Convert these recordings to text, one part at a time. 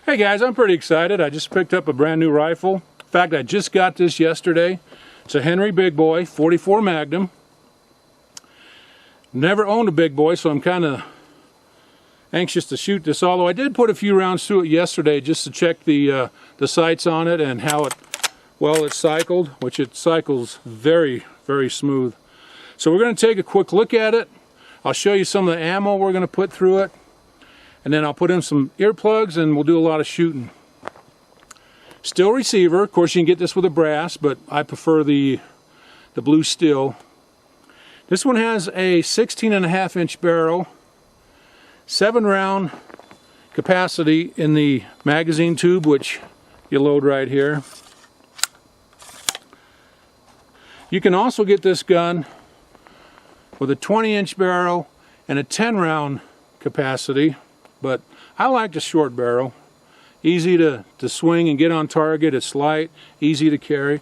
Hey guys, I'm pretty excited. I just picked up a brand new rifle. In fact, I just got this yesterday. It's a Henry Big Boy 44 Magnum. Never owned a big boy, so I'm kind of anxious to shoot this, although I did put a few rounds through it yesterday just to check the sights on it and how it cycled, which it cycles very, very smooth. So we're going to take a quick look at it. I'll show you some of the ammo we're going to put through it, and then I'll put in some earplugs and we'll do a lot of shooting. Steel receiver. Of course, you can get this with a brass, but I prefer the blue steel. This one has a 16.5-inch barrel, 7-round capacity in the magazine tube, which you load right here. You can also get this gun with a 20-inch barrel and a 10-round capacity, but I like the short barrel. Easy to swing and get on target. It's light, easy to carry,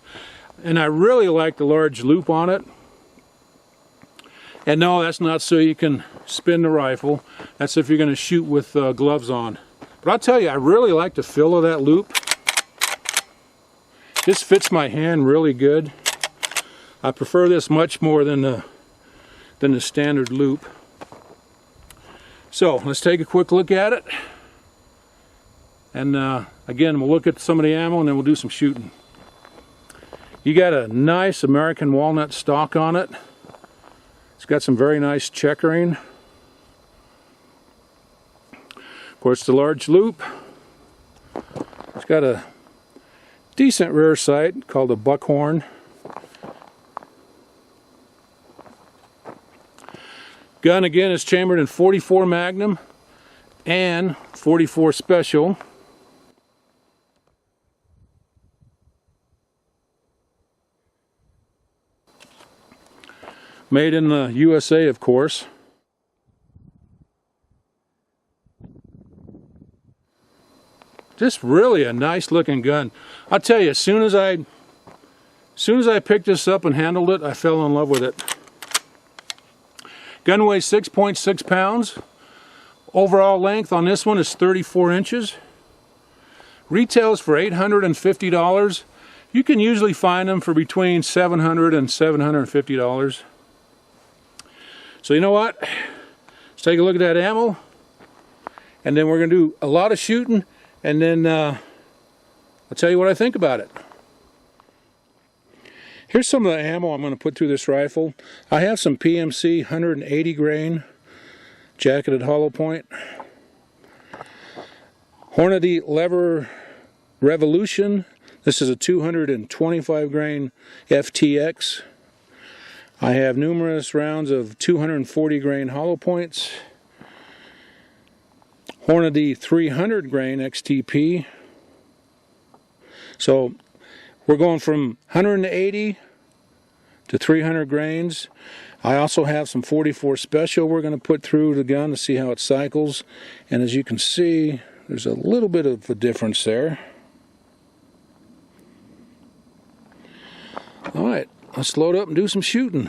and I really like the large loop on it. And no, that's not so you can spin the rifle. That's if you're going to shoot with gloves on. But I'll tell you, I really like the feel of that loop. This fits my hand really good. I prefer this much more than the standard loop. So let's take a quick look at it. And again, we'll look at some of the ammo and then we'll do some shooting. You got a nice American walnut stock on it. It's got some very nice checkering. Of course, the large loop. It's got a decent rear sight called a buckhorn. Gun again is chambered in 44 Magnum and 44 Special. Made in the USA, of course. Just really a nice looking gun. I'll tell you, as soon as I picked this up and handled it, I fell in love with it. Gun weighs 6.6 pounds. Overall length on this one is 34 inches. Retails for $850. You can usually find them for between $700 and $750. So you know what? Let's take a look at that ammo, and then we're going to do a lot of shooting, and then I'll tell you what I think about it. Here's some of the ammo I'm going to put through this rifle. I have some PMC 180 grain jacketed hollow point. Hornady Lever Revolution. This is a 225 grain FTX. I have numerous rounds of 240 grain hollow points. Hornady 300 grain XTP. So we're going from 180 to 300 grains. I also have some 44 Special we're going to put through the gun to see how it cycles. And as you can see, there's a little bit of a difference there. Alright, let's load up and do some shooting.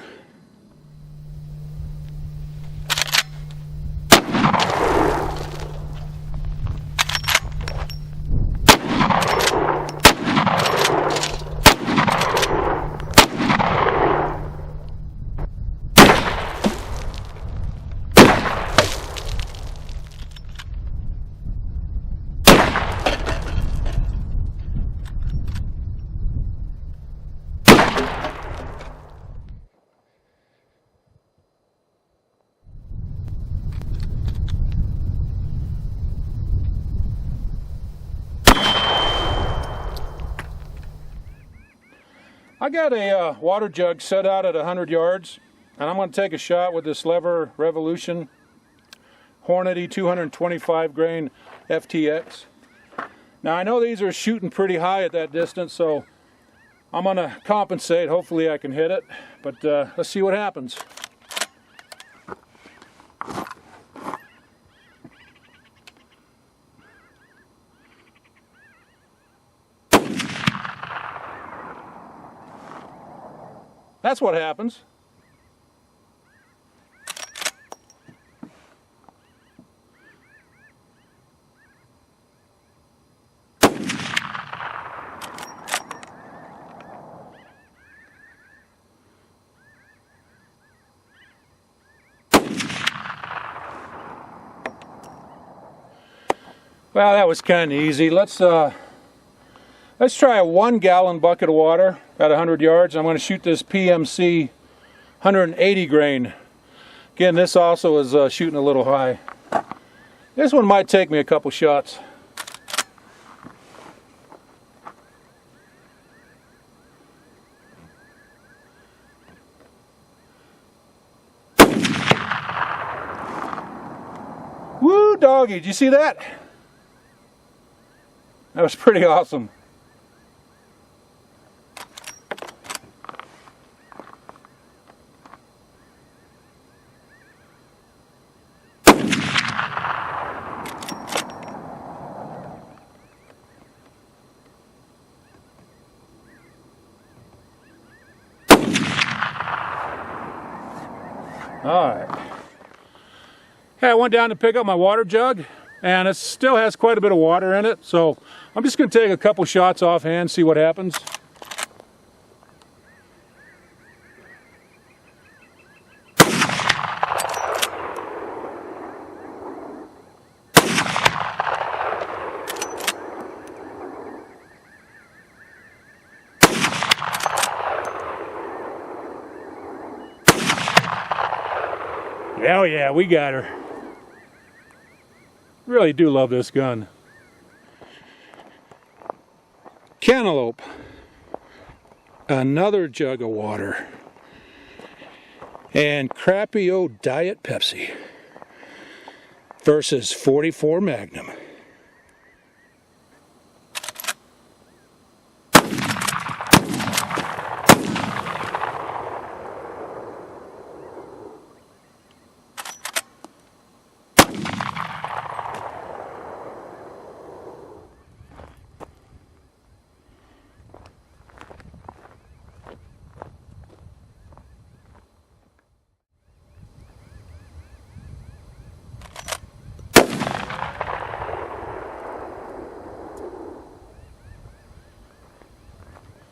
I got a water jug set out at 100 yards, and I'm going to take a shot with this Lever Revolution Hornady 225 grain FTX. Now I know these are shooting pretty high at that distance, so I'm going to compensate. Hopefully I can hit it, but let's see what happens. That's what happens. Well, that was kind of easy. Let's try a 1 gallon bucket of water at 100 yards. I'm going to shoot this PMC 180 grain. Again, this also is shooting a little high. This one might take me a couple shots. Woo, doggy, did you see that? That was pretty awesome. All right. Hey, I went down to pick up my water jug, and it still has quite a bit of water in it, so I'm just going to take a couple shots offhand, see what happens. Oh yeah, we got her. Really do love this gun. Cantaloupe. Another jug of water. And crappy old Diet Pepsi versus 44 Magnum.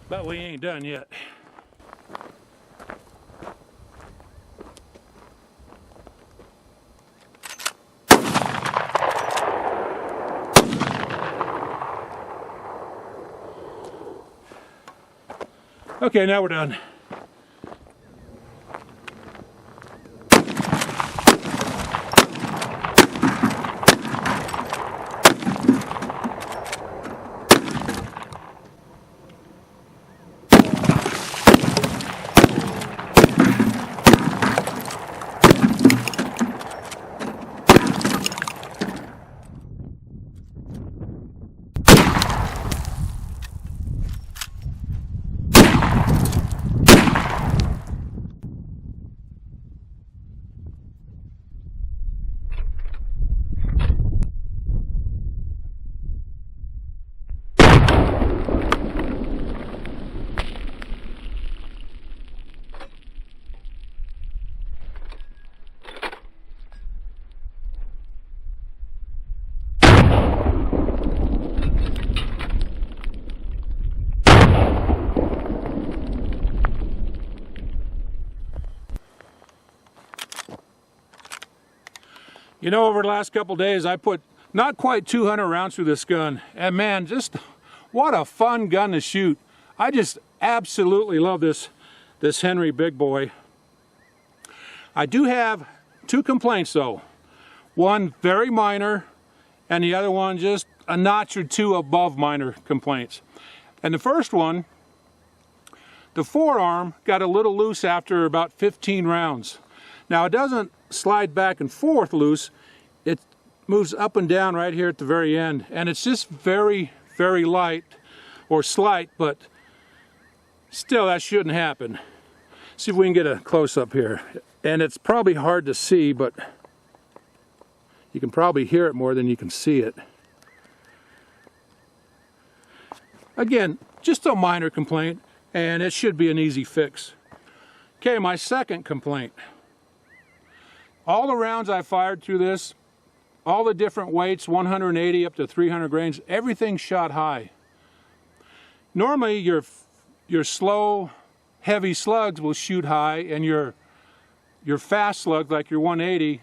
But we ain't done yet. Okay, now we're done. You know, over the last couple days, I put not quite 200 rounds through this gun. And man, just what a fun gun to shoot. I just absolutely love this Henry big boy. I do have 2 complaints though. One very minor, and the other one just a notch or 2 above minor complaints. And the first one, the forearm got a little loose after about 15 rounds. Now it doesn't slide back and forth loose, it moves up and down right here at the very end, and it's just very, very light or slight, but still that shouldn't happen. See if we can get a close-up here. And it's probably hard to see, but you can probably hear it more than you can see it. Again, just a minor complaint, and it should be an easy fix. Okay, my second complaint. All the rounds I fired through this, all the different weights, 180 up to 300 grains, everything shot high. Normally your slow, heavy slugs will shoot high, and your fast slugs, like your 180,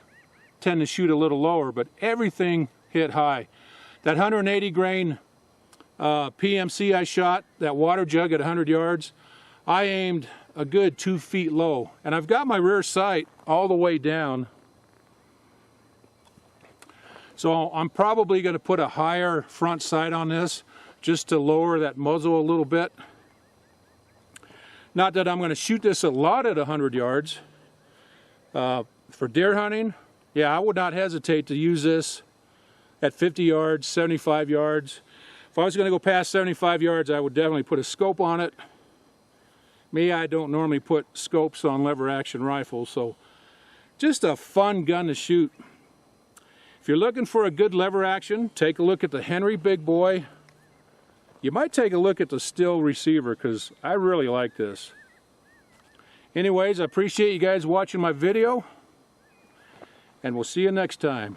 tend to shoot a little lower, but everything hit high. That 180 grain PMC I shot, that water jug at 100 yards, I aimed a good 2 feet low. And I've got my rear sight all the way down. So I'm probably going to put a higher front sight on this just to lower that muzzle a little bit. Not that I'm going to shoot this a lot at 100 yards. For deer hunting, yeah, I would not hesitate to use this at 50 yards, 75 yards. If I was going to go past 75 yards, I would definitely put a scope on it. Me, I don't normally put scopes on lever action rifles, so just a fun gun to shoot. If you're looking for a good lever action, take a look at the Henry Big Boy. You might take a look at the Stihl receiver, because I really like this. Anyways, I appreciate you guys watching my video, and we'll see you next time.